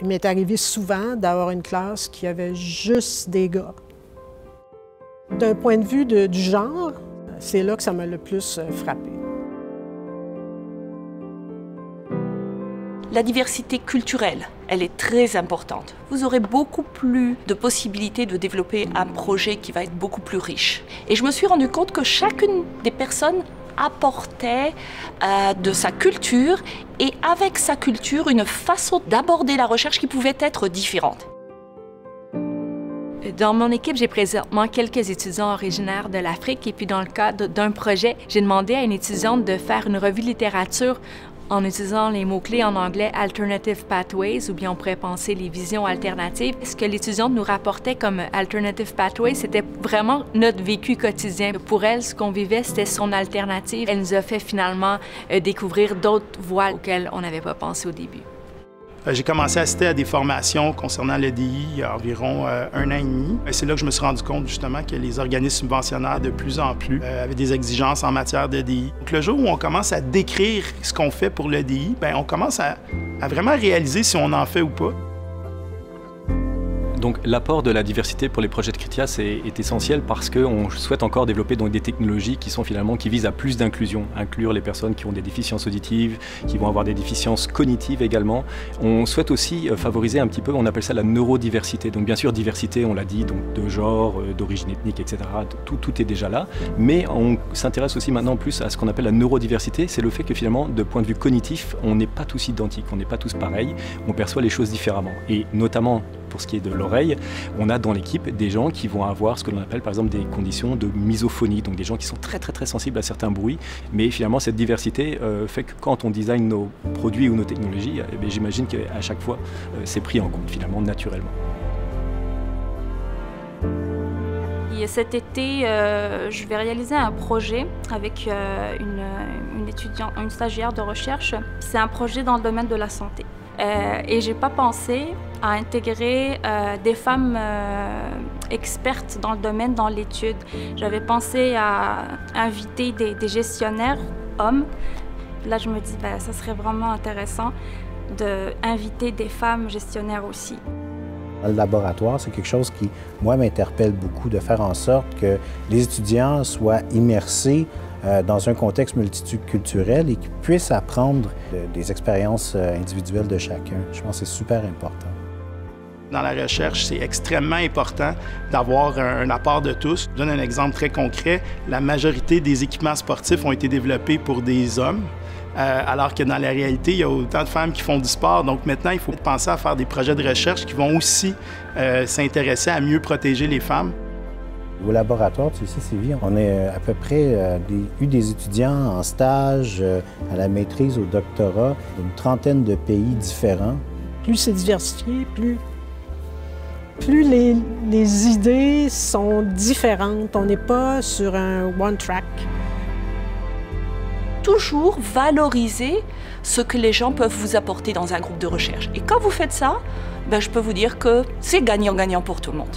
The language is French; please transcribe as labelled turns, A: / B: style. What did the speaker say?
A: Il m'est arrivé souvent d'avoir une classe qui avait juste des gars. D'un point de vue du genre, c'est là que ça m'a le plus frappé.
B: La diversité culturelle, elle est très importante. Vous aurez beaucoup plus de possibilités de développer un projet qui va être beaucoup plus riche. Et je me suis rendu compte que chacune des personnes apportait de sa culture et avec sa culture, une façon d'aborder la recherche qui pouvait être différente.
C: Dans mon équipe, j'ai présentement quelques étudiants originaires de l'Afrique et puis dans le cadre d'un projet, j'ai demandé à une étudiante de faire une revue de littérature en utilisant les mots-clés en anglais « Alternative Pathways » ou bien on pourrait penser les visions alternatives. Ce que l'étudiante nous rapportait comme « Alternative Pathways », c'était vraiment notre vécu quotidien. Pour elle, ce qu'on vivait, c'était son alternative. Elle nous a fait finalement découvrir d'autres voies auxquelles on n'avait pas pensé au début.
D: J'ai commencé à assister à des formations concernant l'EDI il y a environ 1 an et demi. C'est là que je me suis rendu compte justement que les organismes subventionnaires de plus en plus avaient des exigences en matière d'EDI. Donc le jour où on commence à décrire ce qu'on fait pour l'EDI, on commence à vraiment réaliser si on en fait ou pas.
E: Donc l'apport de la diversité pour les projets de CRITIAS est essentiel parce qu'on souhaite encore développer donc, des technologies qui visent à plus d'inclusion, inclure les personnes qui ont des déficiences auditives, qui vont avoir des déficiences cognitives également. On souhaite aussi favoriser un petit peu, on appelle ça la neurodiversité. Donc bien sûr diversité, on l'a dit, donc de genre, d'origine ethnique, etc. Tout est déjà là, mais on s'intéresse aussi maintenant plus à ce qu'on appelle la neurodiversité. C'est le fait que finalement, de point de vue cognitif, on n'est pas tous identiques, on n'est pas tous pareils, on perçoit les choses différemment. Et notamment pour ce qui est de l'oreille, on a dans l'équipe des gens qui vont avoir ce que l'on appelle par exemple des conditions de misophonie, donc des gens qui sont très sensibles à certains bruits, mais finalement cette diversité fait que quand on design nos produits ou nos technologies, j'imagine qu'à chaque fois c'est pris en compte finalement naturellement.
F: Et cet été, je vais réaliser un projet avec une stagiaire de recherche. C'est un projet dans le domaine de la santé. Et j'ai pas pensé à intégrer des femmes expertes dans le domaine, dans l'étude. J'avais pensé à inviter des gestionnaires hommes. Là, je me dis, ça serait vraiment intéressant d'inviter des femmes gestionnaires aussi.
G: Le laboratoire, c'est quelque chose qui, moi, m'interpelle beaucoup, de faire en sorte que les étudiants soient immersés dans un contexte multiculturel et qu'ils puissent apprendre des expériences individuelles de chacun. Je pense que c'est super important.
D: Dans la recherche, c'est extrêmement important d'avoir un apport de tous. Je donne un exemple très concret. La majorité des équipements sportifs ont été développés pour des hommes, alors que dans la réalité, il y a autant de femmes qui font du sport. Donc maintenant, il faut penser à faire des projets de recherche qui vont aussi s'intéresser à mieux protéger les femmes.
G: Au laboratoire, tu sais, Sylvie, on a à peu près eu des étudiants en stage, à la maîtrise, au doctorat, d'une 30aine de pays différents.
A: Plus c'est diversifié, plus les idées sont différentes. On n'est pas sur un one-track.
B: Toujours valoriser ce que les gens peuvent vous apporter dans un groupe de recherche. Et quand vous faites ça, je peux vous dire que c'est gagnant-gagnant pour tout le monde.